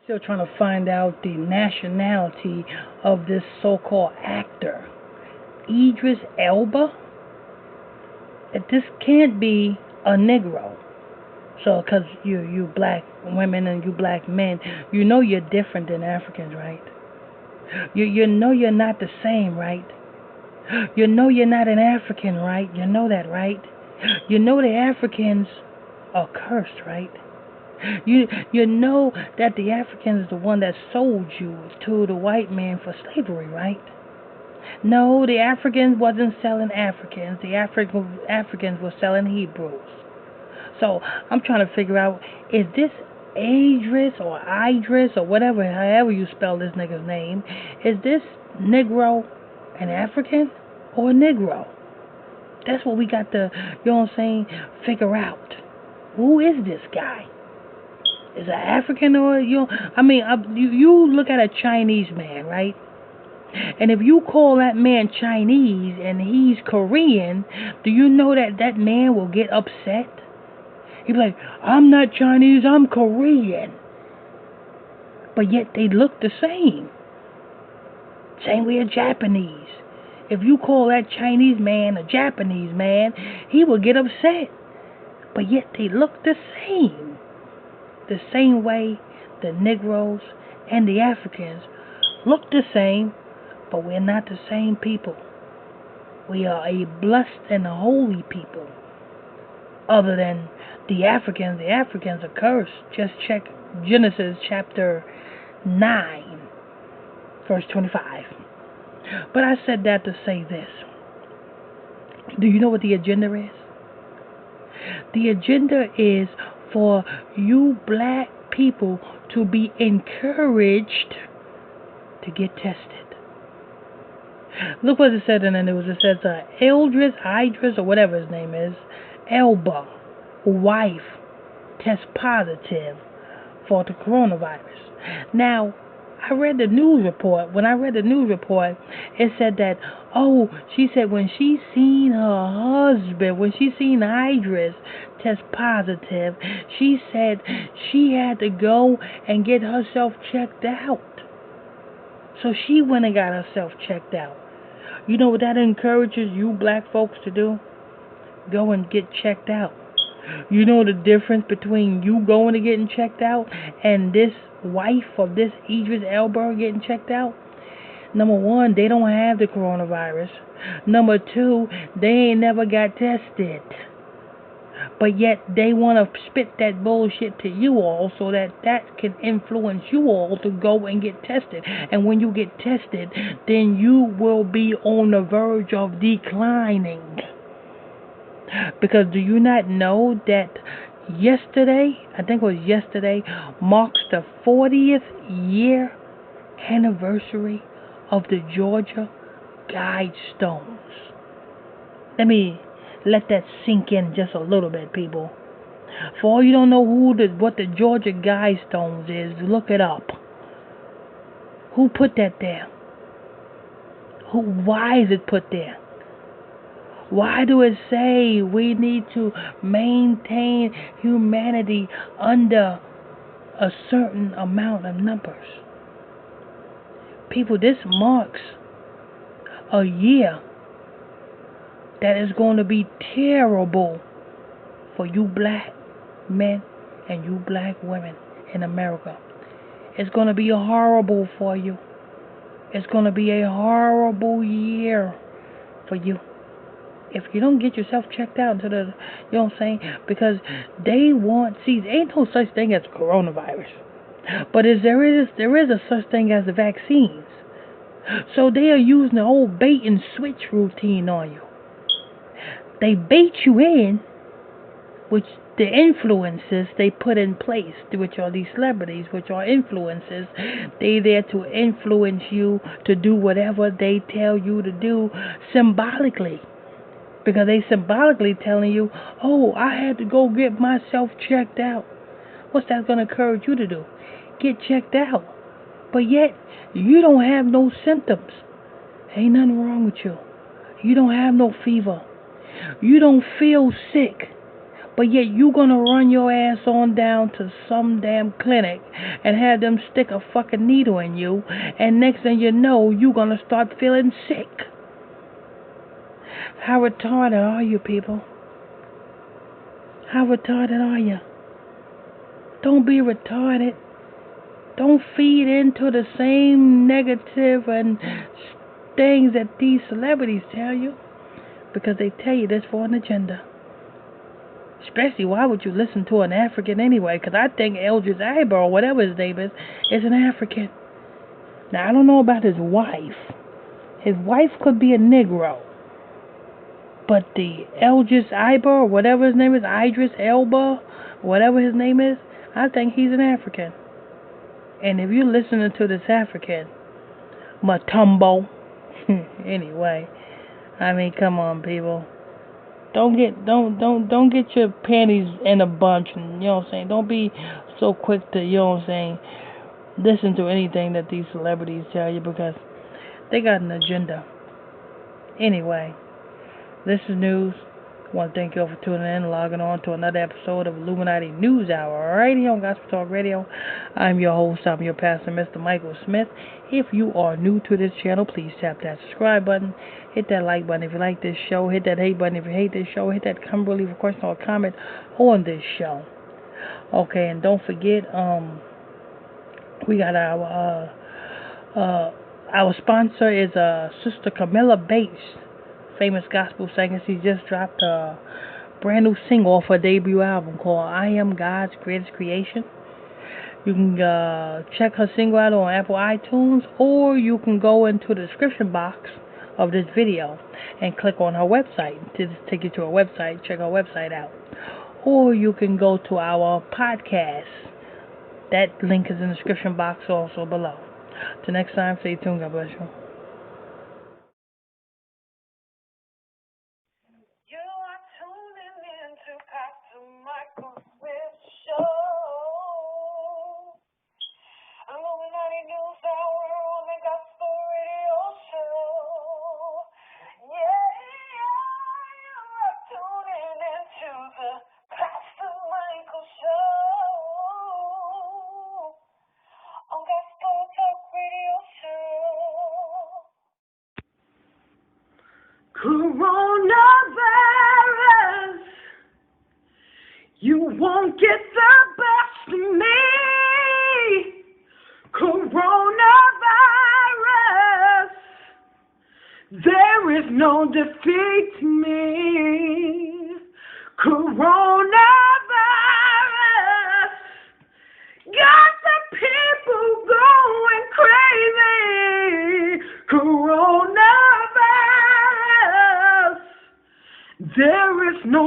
Still trying to find out the nationality of this so-called actor, Idris Elba. This can't be a Negro. So, because you black women and you black men, you know you're different than Africans, right? You know you're not the same, right? You know you're not an African, right? You know that, right? You know the Africans are cursed, right? You know that the African is the one that sold you to the white man for slavery, right? No, the Africans wasn't selling Africans. The Africans were selling Hebrews. So I'm trying to figure out, is this Idris or Idris or whatever, however you spell this nigga's name, is this Negro an African or a Negro? That's what we got to, you know what I'm saying, figure out. Who is this guy? Is it African or, you look at a Chinese man, right? And if you call that man Chinese and he's Korean, do you know that that man will get upset? He'd be like, I'm not Chinese, I'm Korean. But yet they look the same. Same way a Japanese. If you call that Chinese man a Japanese man, he will get upset. But yet they look the same. The same way the Negroes and the Africans look the same, but we're not the same people. We are a blessed and a holy people. Other than the Africans are cursed. Just check Genesis chapter 9, verse 25. But I said that to say this. Do you know what the agenda is? The agenda is for you black people to be encouraged to get tested. Look what it said in the news. It says Idris, or whatever his name is, Elba, wife, test positive for the coronavirus. Now, I read the news report. When I read the news report, it said that, she said when she seen her husband, when she seen Idris test positive, she said she had to go and get herself checked out. So she went and got herself checked out. You know what that encourages you black folks to do? Go and get checked out. You know the difference between you going and getting checked out and this wife of this Idris Elba getting checked out? Number one, they don't have the coronavirus. Number two, they ain't never got tested. But yet they want to spit that bullshit to you all so that can influence you all to go and get tested. And when you get tested, then you will be on the verge of declining. Because do you not know that yesterday, I think it was yesterday, marks the 40th year anniversary of the Georgia Guidestones. Let that sink in just a little bit, people. For all you don't know what the Georgia Guidestones is, look it up. Who put that there? Why is it put there? Why do it say we need to maintain humanity under a certain amount of numbers? People, this marks a year that is going to be terrible for you black men and you black women in America. It's going to be horrible for you. It's going to be a horrible year for you. If you don't get yourself checked out into the, you know what I'm saying? Because they ain't no such thing as coronavirus. But there is a such thing as the vaccines. So they are using the whole bait and switch routine on you. They bait you in, which the influences they put in place, which are these celebrities, which are influences. They there to influence you to do whatever they tell you to do symbolically. Because they symbolically telling you, oh, I had to go get myself checked out. What's that going to encourage you to do? Get checked out. But yet, you don't have no symptoms. Ain't nothing wrong with you. You don't have no fever. You don't feel sick. But yet you gonna run your ass on down to some damn clinic and have them stick a fucking needle in you, and next thing you know, you gonna start feeling sick. How retarded are you, people? How retarded are you? Don't be retarded. Don't feed into the same negative and things that these celebrities tell you, because they tell you this for an agenda. Especially, why would you listen to an African anyway? Because I think Idris Elba, or whatever his name is an African. Now, I don't know about his wife. His wife could be a Negro. But the Idris Elba, or whatever his name is, Idris Elba, whatever his name is, I think he's an African. And if you're listening to this African, Matumbo, anyway, I mean, come on, people. Don't get your panties in a bunch, and, you know what I'm saying? Don't be so quick to, you know what I'm saying, listen to anything that these celebrities tell you, because they got an agenda. Anyway, this is news. I want to thank you all for tuning in and logging on to another episode of Illuminati News Hour right here on Gospel Talk Radio. I'm your host, I'm your pastor, Mr. Michael Smith. If you are new to this channel, please tap that subscribe button. Hit that like button if you like this show. Hit that hate button if you hate this show. Hit that comment, leave a question or a comment on this show. Okay, and don't forget, we got our sponsor is Sister Camilla Bates, famous gospel singer. She just dropped a brand new single off her debut album called I Am God's Greatest Creation. You can check her single out on Apple iTunes, or you can go into the description box of this video and click on her website to take you to her website, check her website out. Or you can go to our podcast. That link is in the description box also below. Till next time, stay tuned. God bless you. Coronavirus, you won't get the best of me. Coronavirus, there is no defeat to me. Coronavirus, got the people going crazy. Coronavirus, there is no